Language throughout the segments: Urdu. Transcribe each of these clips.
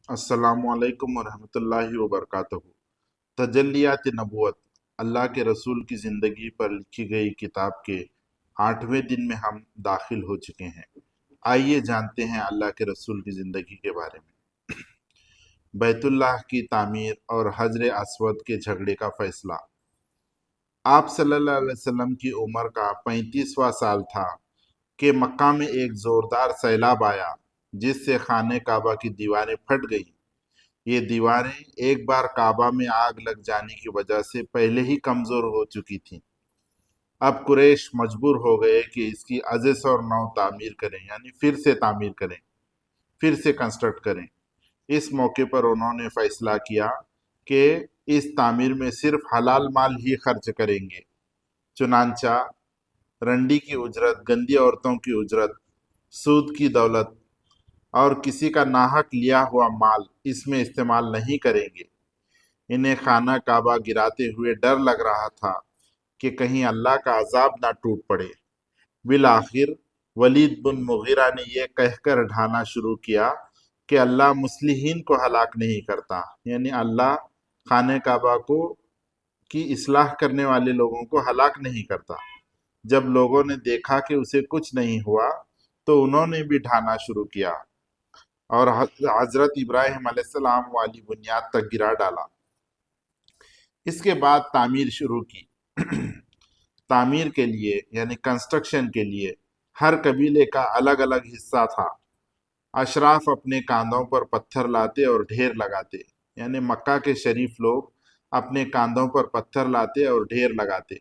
السلام علیکم ورحمۃ اللہ وبرکاتہ۔ تجلیات نبوت، اللہ کے رسول کی زندگی پر لکھی گئی کتاب کے 8ویں دن میں ہم داخل ہو چکے ہیں۔ آئیے جانتے ہیں اللہ کے رسول کی زندگی کے بارے میں۔ بیت اللہ کی تعمیر اور حجر اسود کے جھگڑے کا فیصلہ۔ آپ صلی اللہ علیہ وسلم کی عمر کا 35واں سال تھا کہ مکہ میں ایک زوردار سیلاب آیا جس سے خانہ کعبہ کی دیواریں پھٹ گئیں۔ یہ دیواریں ایک بار کعبہ میں آگ لگ جانے کی وجہ سے پہلے ہی کمزور ہو چکی تھیں۔ اب قریش مجبور ہو گئے کہ اس کی ازس اور نو تعمیر کریں، یعنی پھر سے تعمیر کریں، پھر سے کنسٹرکٹ کریں۔ اس موقع پر انہوں نے فیصلہ کیا کہ اس تعمیر میں صرف حلال مال ہی خرچ کریں گے۔ چنانچہ رنڈی کی اجرت، گندی عورتوں کی اجرت، سود کی دولت اور کسی کا ناحق لیا ہوا مال اس میں استعمال نہیں کریں گے۔ انہیں خانہ کعبہ گراتے ہوئے ڈر لگ رہا تھا کہ کہیں اللہ کا عذاب نہ ٹوٹ پڑے۔ بالآخر ولید بن مغیرہ نے یہ کہہ کر ڈھانا شروع کیا کہ اللہ مصلحین کو ہلاک نہیں کرتا، یعنی اللہ خانہ کعبہ کی اصلاح کرنے والے لوگوں کو ہلاک نہیں کرتا۔ جب لوگوں نے دیکھا کہ اسے کچھ نہیں ہوا تو انہوں نے بھی ڈھانا شروع کیا اور حضرت ابراہیم علیہ السلام والی بنیاد تک گرا ڈالا۔ اس کے بعد تعمیر شروع کی۔ تعمیر کے لیے یعنی کنسٹرکشن کے لیے ہر قبیلے کا الگ الگ حصہ تھا۔ اشراف اپنے کاندھوں پر پتھر لاتے اور ڈھیر لگاتے، یعنی مکہ کے شریف لوگ اپنے کاندھوں پر پتھر لاتے اور ڈھیر لگاتے۔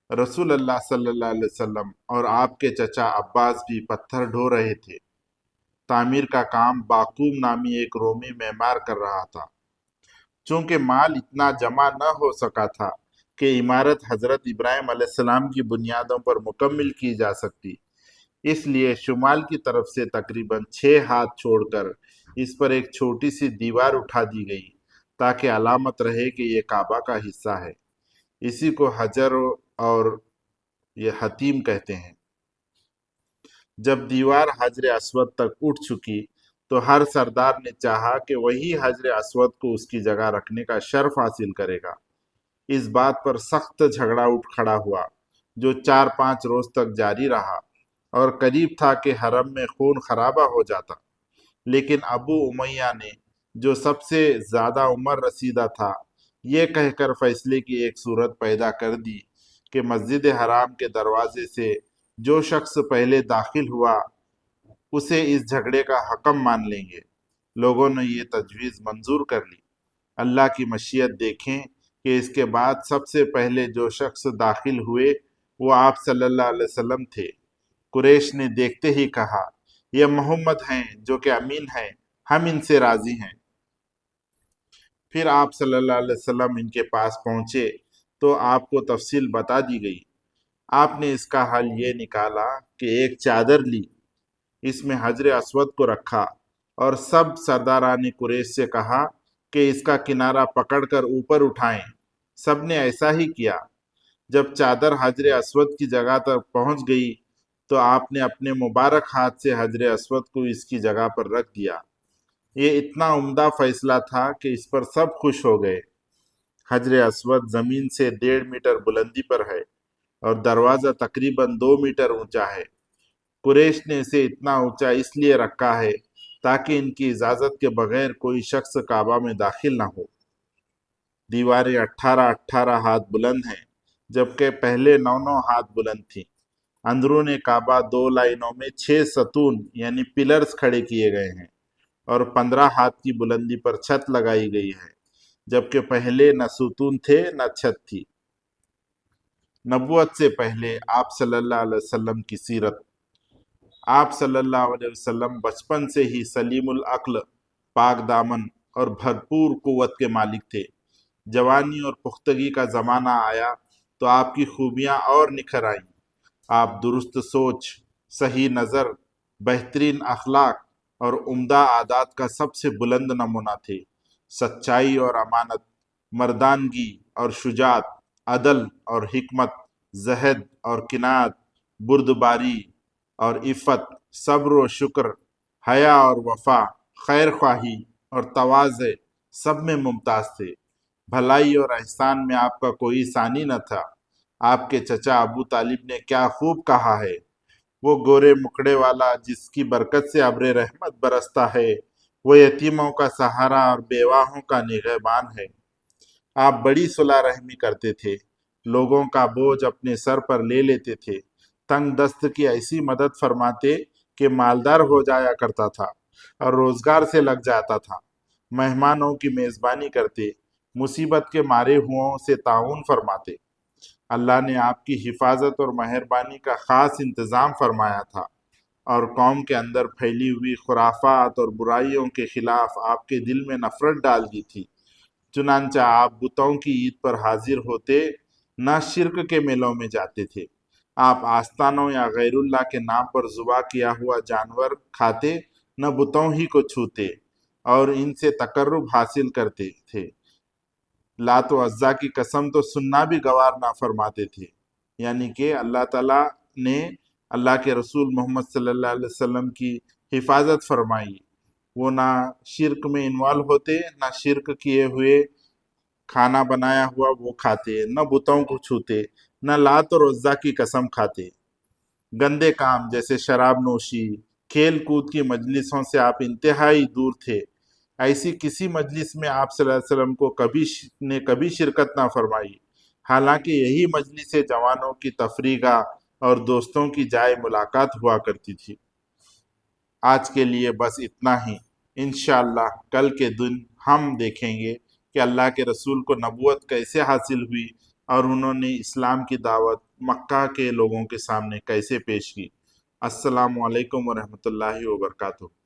رسول اللہ صلی اللہ علیہ وسلم اور آپ کے چچا عباس بھی پتھر ڈھو رہے تھے۔ تعمیر کا کام باقوم نامی ایک رومی معمار کر رہا تھا۔ چونکہ مال اتنا جمع نہ ہو سکا تھا کہ عمارت حضرت ابراہیم علیہ السلام کی بنیادوں پر مکمل کی جا سکتی، اس لیے شمال کی طرف سے تقریباً 6 ہاتھ چھوڑ کر اس پر ایک چھوٹی سی دیوار اٹھا دی گئی تاکہ علامت رہے کہ یہ کعبہ کا حصہ ہے۔ اسی کو حجر اور یہ حتیم کہتے ہیں۔ جب دیوار حجر اسود تک اٹھ چکی تو ہر سردار نے چاہا کہ وہی حجر اسود کو اس کی جگہ رکھنے کا شرف حاصل کرے گا۔ اس بات پر سخت جھگڑا اٹھ کھڑا ہوا جو 4-5 روز تک جاری رہا اور قریب تھا کہ حرم میں خون خرابہ ہو جاتا۔ لیکن ابو امیہ نے، جو سب سے زیادہ عمر رسیدہ تھا، یہ کہہ کر فیصلے کی ایک صورت پیدا کر دی کہ مسجد حرام کے دروازے سے جو شخص پہلے داخل ہوا اسے اس جھگڑے کا حکم مان لیں گے۔ لوگوں نے یہ تجویز منظور کر لی۔ اللہ کی مشیت دیکھیں کہ اس کے بعد سب سے پہلے جو شخص داخل ہوئے وہ آپ صلی اللہ علیہ وسلم تھے۔ قریش نے دیکھتے ہی کہا، یہ محمد ہیں جو کہ امین ہیں، ہم ان سے راضی ہیں۔ پھر آپ صلی اللہ علیہ وسلم ان کے پاس پہنچے تو آپ کو تفصیل بتا دی گئی۔ آپ نے اس کا حل یہ نکالا کہ ایک چادر لی، اس میں حجر اسود کو رکھا اور سب سرداران قریش سے کہا کہ اس کا کنارہ پکڑ کر اوپر اٹھائیں۔ سب نے ایسا ہی کیا۔ جب چادر حجر اسود کی جگہ تک پہنچ گئی تو آپ نے اپنے مبارک ہاتھ سے حجر اسود کو اس کی جگہ پر رکھ دیا۔ یہ اتنا عمدہ فیصلہ تھا کہ اس پر سب خوش ہو گئے۔ حجر اسود زمین سے 1.5 میٹر بلندی پر ہے اور دروازہ تقریباً 2 میٹر اونچا ہے۔ قریش نے اسے اتنا اونچا اس لیے رکھا ہے تاکہ ان کی اجازت کے بغیر کوئی شخص کعبہ میں داخل نہ ہو۔ دیواریں 18 ہاتھ بلند ہیں جبکہ پہلے 9 ہاتھ بلند تھیں۔ اندرون کعبہ 2 لائنوں میں 6 ستون یعنی پلرز کھڑے کیے گئے ہیں اور 15 ہاتھ کی بلندی پر چھت لگائی گئی ہے، جبکہ پہلے نہ ستون تھے نہ چھت تھی۔ نبوت سے پہلے آپ صلی اللہ علیہ وسلم کی سیرت۔ آپ صلی اللہ علیہ وسلم بچپن سے ہی سلیم العقل، پاک دامن اور بھرپور قوت کے مالک تھے۔ جوانی اور پختگی کا زمانہ آیا تو آپ کی خوبیاں اور نکھر آئیں۔ آپ درست سوچ، صحیح نظر، بہترین اخلاق اور عمدہ عادات کا سب سے بلند نمونہ تھے۔ سچائی اور امانت، مردانگی اور شجاعت، عدل اور حکمت، زہد اور قناعت، بردباری اور عفت، صبر و شکر، حیا اور وفا، خیر خواہی اور تواضع سب میں ممتاز تھے۔ بھلائی اور احسان میں آپ کا کوئی ثانی نہ تھا۔ آپ کے چچا ابو طالب نے کیا خوب کہا ہے، وہ گورے مکڑے والا جس کی برکت سے ابر رحمت برستا ہے، وہ یتیموں کا سہارا اور بیواہوں کا نگہبان ہے۔ آپ بڑی صلح رحمی کرتے تھے، لوگوں کا بوجھ اپنے سر پر لے لیتے تھے، تنگ دست کی ایسی مدد فرماتے کہ مالدار ہو جایا کرتا تھا اور روزگار سے لگ جاتا تھا، مہمانوں کی میزبانی کرتے، مصیبت کے مارے ہوں سے تعاون فرماتے۔ اللہ نے آپ کی حفاظت اور مہربانی کا خاص انتظام فرمایا تھا اور قوم کے اندر پھیلی ہوئی خرافات اور برائیوں کے خلاف آپ کے دل میں نفرت ڈال دی تھی۔ چنانچہ آپ بتوں کی عید پر حاضر ہوتے، نہ شرک کے میلوں میں جاتے تھے۔ آپ آستانوں یا غیر اللہ کے نام پر ذبح کیا ہوا جانور کھاتے، نہ بتوں ہی کو چھوتے اور ان سے تقرب حاصل کرتے تھے۔ لات و عزا کی قسم تو سننا بھی گوار نہ فرماتے تھے، یعنی کہ اللہ تعالیٰ نے اللہ کے رسول محمد صلی اللہ علیہ وسلم کی حفاظت فرمائی۔ وہ نہ شرک میں انوالو ہوتے، نہ شرک کیے ہوئے کھانا بنایا ہوا وہ کھاتے، نہ بتوں کو چھوتے، نہ لات اور عزا کی قسم کھاتے۔ گندے کام جیسے شراب نوشی، کھیل کود کی مجلسوں سے آپ انتہائی دور تھے۔ ایسی کسی مجلس میں آپ صلی اللہ علیہ وسلم کو کبھی شرکت نہ فرمائی، حالانکہ یہی مجلس جوانوں کی تفریح گاہ اور دوستوں کی جائے ملاقات ہوا کرتی تھی۔ آج کے لیے بس اتنا ہی۔ انشاءاللہ کل کے دن ہم دیکھیں گے کہ اللہ کے رسول کو نبوت کیسے حاصل ہوئی اور انہوں نے اسلام کی دعوت مکہ کے لوگوں کے سامنے کیسے پیش کی۔ السلام علیکم ورحمۃ اللہ وبرکاتہ۔